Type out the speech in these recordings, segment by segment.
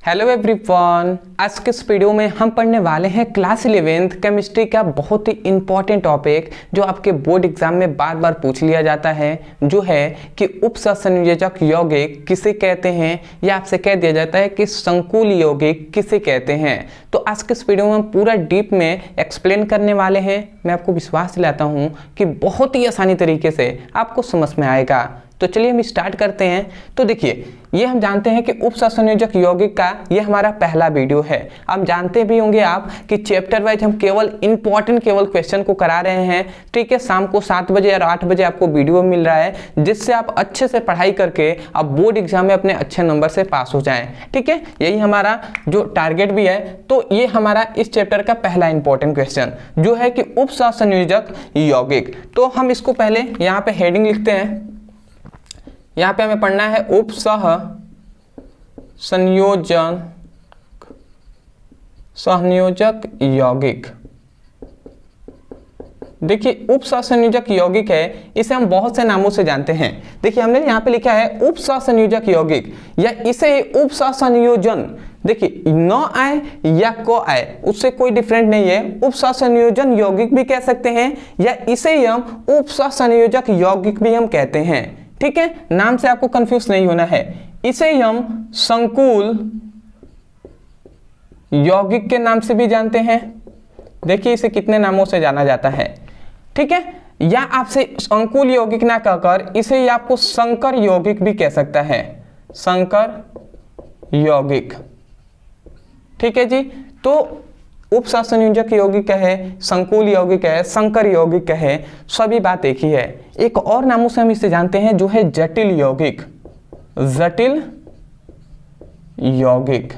Hello everyone, आज के इस वीडियो में हम पढ़ने वाले हैं क्लास 11th केमिस्ट्री का बहुत ही इंपॉर्टेंट टॉपिक जो आपके बोर्ड एग्जाम में बार बार पूछ लिया जाता है, जो है कि उपसंयोजक यौगिक किसे कहते हैं या आपसे कह दिया जाता है कि संकुल यौगिक किसे कहते हैं। तो आज के इस वीडियो में हम पूरा डीप में एक्सप्लेन करने वाले हैं। मैं आपको विश्वास दिलाता हूँ कि बहुत ही आसानी तरीके से आपको समझ में आएगा। तो चलिए हम स्टार्ट करते हैं। तो देखिए, ये हम जानते हैं कि उपसंयोजक यौगिक का ये हमारा पहला वीडियो है। हम जानते भी होंगे आप कि चैप्टर वाइज हम केवल क्वेश्चन को करा रहे हैं। ठीक है, शाम को 7 बजे और 8 बजे आपको वीडियो मिल रहा है, जिससे आप अच्छे से पढ़ाई करके आप बोर्ड एग्जाम में अपने अच्छे नंबर से पास हो जाएं। ठीक है, यही हमारा जो टारगेट भी है। तो ये हमारा इस चैप्टर का पहला इंपॉर्टेंट क्वेश्चन जो है कि उपसंयोजक यौगिक। तो हम इसको पहले यहाँ पे हेडिंग लिखते हैं। यहाँ पे हमें पढ़ना है उपसंयोजक यौगिक। देखिए, उपसंयोजक यौगिक है, इसे हम बहुत से नामों से जानते हैं। देखिए, हमने यहाँ पे लिखा है उपसंयोजक यौगिक या इसे उपसंयोजन। देखिए, न आए या को आए उससे कोई डिफरेंट नहीं है। उपसंयोजन यौगिक भी कह सकते हैं या इसे हम उपसंयोजक यौगिक भी हम कहते हैं। ठीक है, नाम से आपको कंफ्यूज नहीं होना है। इसे हम संकुल यौगिक के नाम से भी जानते हैं। देखिए, इसे कितने नामों से जाना जाता है। ठीक है, या आपसे संकुल यौगिक ना कहकर इसे आपको संकर यौगिक भी कह सकता है। संकर यौगिक। ठीक है जी। तो उपसंयोजक यौगिक है, संकुल यौगिक है, संकर यौगिक है, सभी बात एक ही है। एक और नामों से हम इसे जानते हैं जो है जटिल यौगिक। जटिल यौगिक।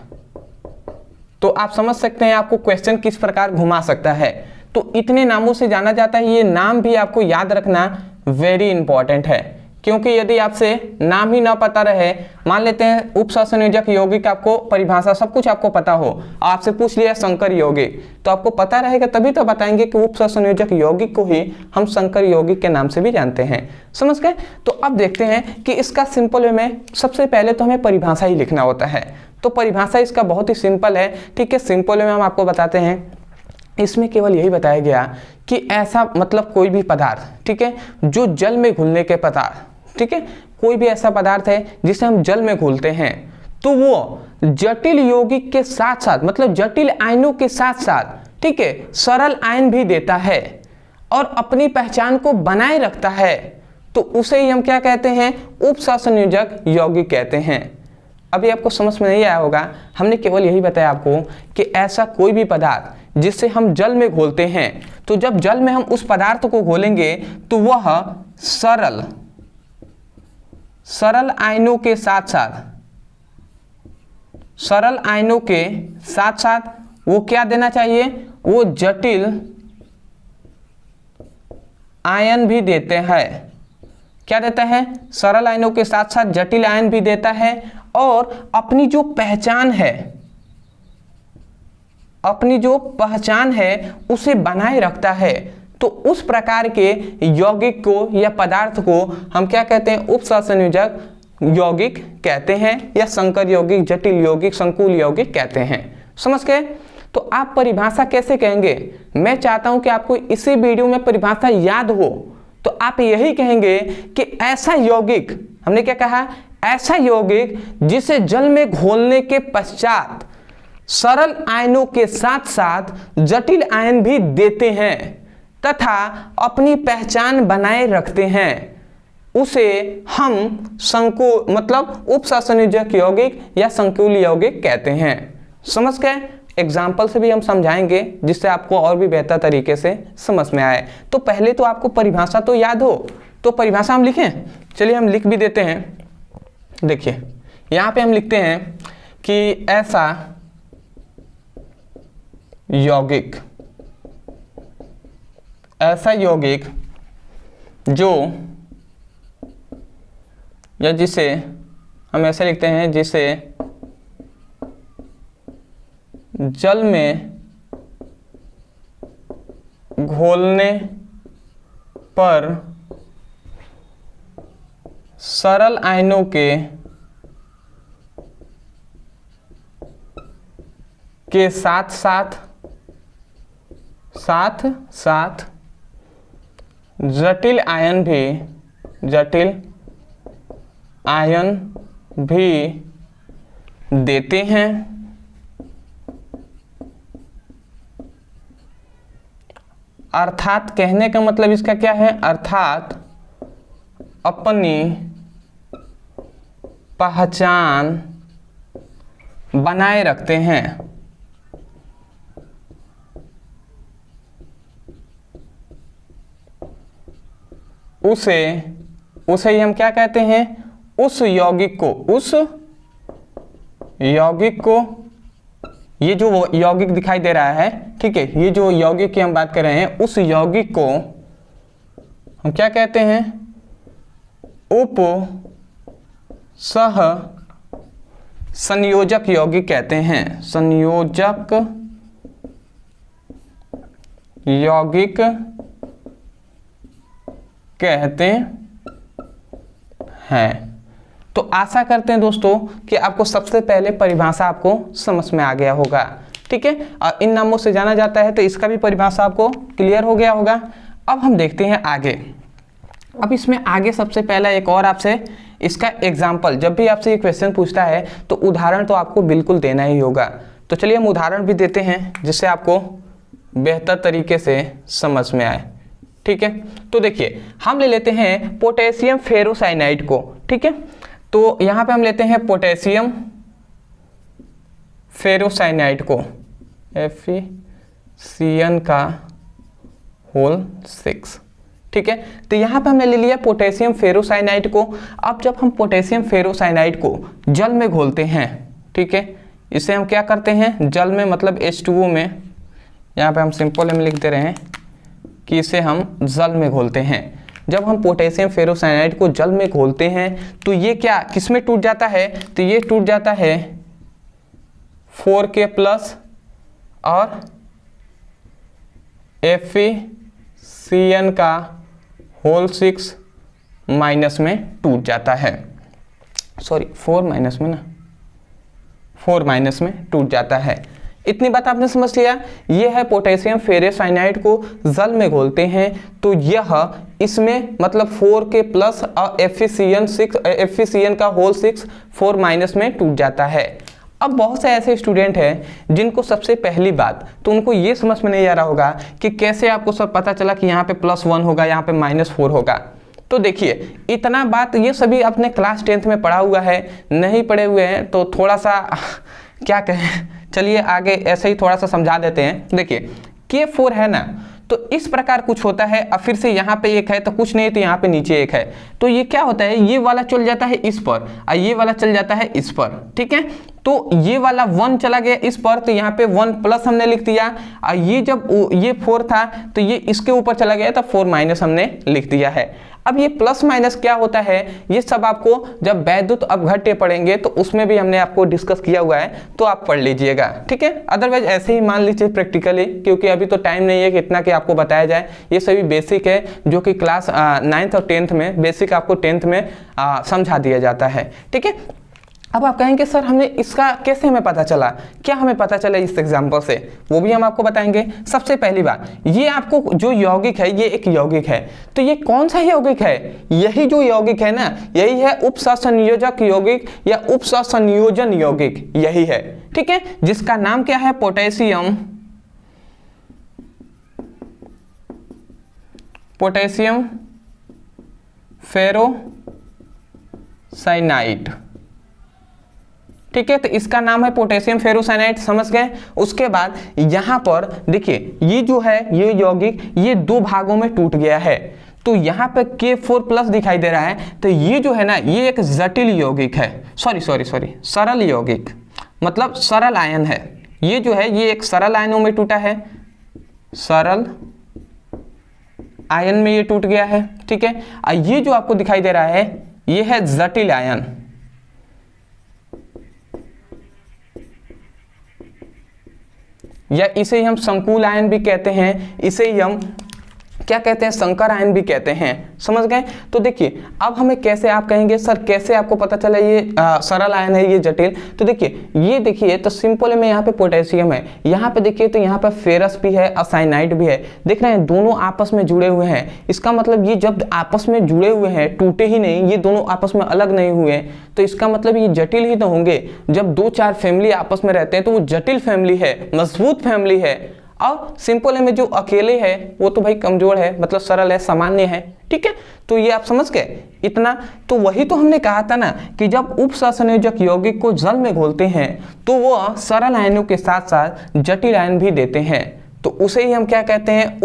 तो आप समझ सकते हैं आपको क्वेश्चन किस प्रकार घुमा सकता है। तो इतने नामों से जाना जाता है, ये नाम भी आपको याद रखना वेरी इंपॉर्टेंट है, क्योंकि यदि आपसे नाम ही ना पता रहे, मान लेते हैं उपसंयोजक यौगिक आपको परिभाषा सब कुछ आपको पता हो, आपसे पूछ लिया संकर यौगिक, तो आपको पता रहेगा तभी तो बताएंगे कि उपसंयोजक यौगिक को ही हम संकर यौगिक के नाम से भी जानते हैं। समझ गए? तो अब देखते हैं कि इसका सिंपल वे में सबसे पहले तो हमें परिभाषा ही लिखना होता है। तो परिभाषा इसका बहुत ही सिंपल है। ठीक है, सिंपल वे में हम आपको बताते हैं। इसमें केवल यही बताया गया कि ऐसा मतलब कोई भी पदार्थ, ठीक है, जो जल में घुलने के पदार्थ, ठीक है, कोई भी ऐसा पदार्थ है जिसे हम जल में घुलते हैं, तो वो जटिल यौगिक के साथ साथ मतलब जटिल आयनों के साथ साथ, ठीक है, सरल आयन भी देता है और अपनी पहचान को बनाए रखता है, तो उसे ही हम क्या कहते हैं? उपसंयोजक यौगिक कहते हैं। अभी आपको समझ में नहीं आया होगा, हमने केवल यही बताया आपको कि ऐसा कोई भी पदार्थ जिसे हम जल में घोलते हैं, तो जब जल में हम उस पदार्थ को घोलेंगे तो वह सरल आयनों के साथ साथ वो क्या देना चाहिए? वो जटिल आयन भी देते हैं। क्या देता है? सरल आयनों के साथ साथ जटिल आयन भी देता है और अपनी जो पहचान है उसे बनाए रखता है। तो उस प्रकार के यौगिक को या पदार्थ को हम क्या कहते हैं? उपसंयोजक यौगिक कहते हैं या संकर यौगिक, जटिल यौगिक, संकुल यौगिक कहते हैं। समझ गए? तो आप परिभाषा कैसे कहेंगे? मैं चाहता हूं कि आपको इसी वीडियो में परिभाषा याद हो। तो आप यही कहेंगे कि ऐसा यौगिक, हमने क्या कहा? ऐसा यौगिक जिसे जल में घोलने के पश्चात सरल आयनों के साथ साथ जटिल आयन भी देते हैं तथा अपनी पहचान बनाए रखते हैं, उसे हम उपसंयोजक यौगिक या संकुल यौगिक कहते हैं। समझ गए? एग्जाम्पल से भी हम समझाएंगे जिससे आपको और भी बेहतर तरीके से समझ में आए। तो पहले तो आपको परिभाषा तो याद हो, तो परिभाषा हम लिखें। चलिए हम लिख भी देते हैं। देखिए, यहाँ पे हम लिखते हैं कि ऐसा यौगिक जो या जिसे हम ऐसे लिखते हैं, जिसे जल में घोलने पर सरल आयनों के के साथ साथ जटिल आयन भी देते हैं। अर्थात कहने का मतलब इसका क्या है, अर्थात अपनी पहचान बनाए रखते हैं। उसे हम क्या कहते हैं, उस यौगिक को, ये जो यौगिक दिखाई दे रहा है, ठीक है, ये जो यौगिक की हम बात कर रहे हैं, उस यौगिक को हम क्या कहते हैं, उप सह संयोजक यौगिक कहते हैं। संयोजक यौगिक कहते हैं। तो आशा करते हैं दोस्तों कि आपको सबसे पहले परिभाषा आपको समझ में आ गया होगा, ठीक है। और इन नामों से जाना जाता है तो इसका भी परिभाषा आपको क्लियर हो गया होगा। अब हम देखते हैं आगे। अब इसमें आगे सबसे पहला एक और आपसे इसका एग्जाम्पल, जब भी आपसे ये क्वेश्चन पूछता है तो उदाहरण तो आपको बिल्कुल देना ही होगा। तो चलिए हम उदाहरण भी देते हैं जिससे आपको बेहतर तरीके से समझ में आए, ठीक है। तो देखिए हम ले लेते हैं पोटेशियम फेरोसाइनाइड को, ठीक है। तो यहाँ पे हम लेते हैं पोटेशियम फेरोसाइनाइड को, FeCN का होल 6, ठीक है। तो यहाँ पे हमने ले लिया पोटेशियम फेरोसाइनाइड को। अब जब हम पोटेशियम फेरोसाइनाइड को जल में घोलते हैं, ठीक है, इसे हम क्या करते हैं, जल में मतलब H2O में, यहाँ पे हम सिंपल में लिख दे रहे हैं कि इसे हम जल में घोलते हैं। जब हम पोटेशियम फेरोसाइनाइड को जल में घोलते हैं तो ये क्या किस में टूट जाता है, तो ये टूट जाता है 4K+ और FeCN का होल 6 माइनस में टूट जाता है, सॉरी 4 माइनस में ना, 4 माइनस में टूट जाता है। इतनी बात आपने समझ लिया। ये है पोटेशियम फेरोसाइनाइड को जल में घोलते हैं तो यह इसमें मतलब 4K+ और FeCN का होल 6 4 माइनस में टूट जाता है। अब बहुत से ऐसे स्टूडेंट हैं जिनको सबसे पहली बात तो उनको ये समझ में नहीं आ रहा होगा कि कैसे आपको सब पता चला कि यहाँ पे +1 होगा, यहाँ पे -4 होगा। तो देखिए इतना बात ये सभी अपने क्लास 10th में पढ़ा हुआ है, नहीं पढ़े हुए हैं तो थोड़ा सा क्या कहें, चलिए आगे ऐसे ही थोड़ा सा समझा देते हैं। देखिए K4 है ना, तो इस प्रकार कुछ होता है। अब फिर से यहाँ पे एक है तो कुछ नहीं, तो यहाँ पे नीचे एक है, तो ये क्या होता है, ये वाला चल जाता है इस पर और ये वाला चल जाता है इस पर, ठीक है। तो ये वाला 1 चला गया इस पर तो यहाँ पे 1+ हमने लिख दिया, और ये जब ये 4 था तो ये इसके ऊपर चला गया तो 4- हमने लिख दिया है। अब ये प्लस माइनस क्या होता है, ये सब आपको जब वैद्युत अपघट्य पढ़ेंगे तो उसमें भी हमने आपको डिस्कस किया हुआ है, तो आप पढ़ लीजिएगा, ठीक है। अदरवाइज ऐसे ही मान लीजिए प्रैक्टिकली, क्योंकि अभी तो टाइम नहीं है कि इतना कि आपको बताया जाए। ये सभी बेसिक है जो कि क्लास 9th और 10th में, बेसिक आपको 10th में समझा दिया जाता है, ठीक है। अब आप कहेंगे सर हमने इसका कैसे हमें पता चला, क्या हमें पता चला इस एग्जाम्पल से, वो भी हम आपको बताएंगे। सबसे पहली बात, ये आपको जो यौगिक है ये एक यौगिक है, तो ये कौन सा यौगिक है, यही जो यौगिक है ना, यही है उपसहसंयोजक यौगिक या उपसहसंयोजन यौगिक, यही है, ठीक है, जिसका नाम क्या है, पोटेशियम फेरोसाइनाइड, ठीक है। तो इसका नाम है पोटेशियम फेरोसाइनाइड, समझ गए। उसके बाद यहाँ पर देखिए ये जो है ये यौगिक ये 2 भागों में टूट गया है, तो यहाँ पे K4+ दिखाई दे रहा है, तो ये जो है ना ये एक जटिल यौगिक है, सॉरी सरल यौगिक, मतलब सरल आयन है। ये जो है ये एक सरल आयनों में टूटा है, सरल आयन में ये टूट गया है, ठीक है। और ये जो आपको दिखाई दे रहा है ये है जटिल आयन, या इसे ही हम संकुल आयन भी कहते हैं, इसे ही हम क्या कहते हैं, संकर आयन भी कहते हैं। समझ गए। तो देखिए अब हमें कैसे, आप कहेंगे सर कैसे आपको पता चला ये सरल आयन है ये जटिल। तो देखिए ये देखिए तो सिंपल में यहाँ पे पोटेशियम है, यहाँ पे देखिए तो यहाँ पे फेरस भी है और साइनाइड भी है। देख रहे हैं दोनों आपस में जुड़े हुए हैं। इसका मतलब ये जब आपस में जुड़े हुए हैं, टूटे ही नहीं, ये दोनों आपस में अलग नहीं हुए, तो इसका मतलब ये जटिल ही तो होंगे। जब 2-4 फैमिली आपस में रहते हैं तो वो जटिल फैमिली है, मजबूत फैमिली है। और सिंपल है में जो अकेले है वो तो भाई कमजोर है, मतलब सरल है, सामान्य है। ठीक है, तो ये आप समझ गए इतना। तो वही तो हमने कहा था ना कि जब उपसंयोजक यौगिक को जल में घोलते हैं तो वो सरल आयनों के साथ साथ जटिल आयन भी देते हैं, तो उसे ही हम क्या कहते हैं,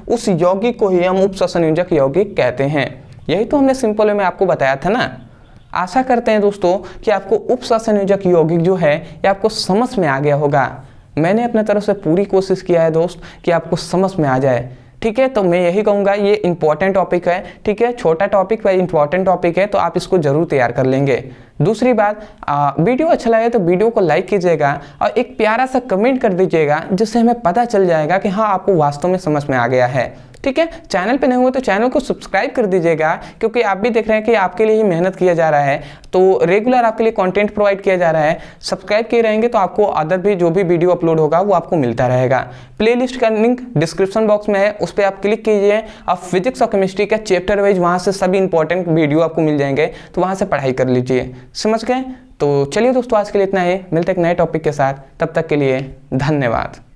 उस यौगिक को ही हम उपसंयोजक यौगिक कहते हैं। यही तो हमने सिंपल में आपको बताया था ना। आशा करते हैं दोस्तों कि आपको उपसंयोजक यौगिक जो है ये आपको समझ में आ गया होगा। मैंने अपने तरफ से पूरी कोशिश किया है दोस्त कि आपको समझ में आ जाए। ठीक है, तो मैं यही कहूँगा ये इंपॉर्टेंट टॉपिक है। ठीक है, छोटा टॉपिक पर इंपॉर्टेंट टॉपिक है, तो आप इसको जरूर तैयार कर लेंगे। दूसरी बात, वीडियो अच्छा लगे तो वीडियो को लाइक कीजिएगा और एक प्यारा सा कमेंट कर दीजिएगा, जिससे हमें पता चल जाएगा कि हाँ आपको वास्तव में समझ में आ गया है। ठीक है, चैनल पे नहीं हुआ तो चैनल को सब्सक्राइब कर दीजिएगा, क्योंकि आप भी देख रहे हैं कि आपके लिए ही मेहनत किया जा रहा है, तो रेगुलर आपके लिए कंटेंट प्रोवाइड किया जा रहा है। सब्सक्राइब किए रहेंगे तो आपको अदर भी जो भी वीडियो अपलोड होगा वो आपको मिलता रहेगा। प्लेलिस्ट का लिंक डिस्क्रिप्शन बॉक्स में है, उस पर आप क्लिक कीजिए और फिजिक्स और केमिस्ट्री का चैप्टर वाइज वहाँ से सभी इंपॉर्टेंट वीडियो आपको मिल जाएंगे, तो वहाँ से पढ़ाई कर लीजिए। समझ गए। तो चलिए दोस्तों आज के लिए इतना ही, मिलते एक नए टॉपिक के साथ, तब तक के लिए धन्यवाद।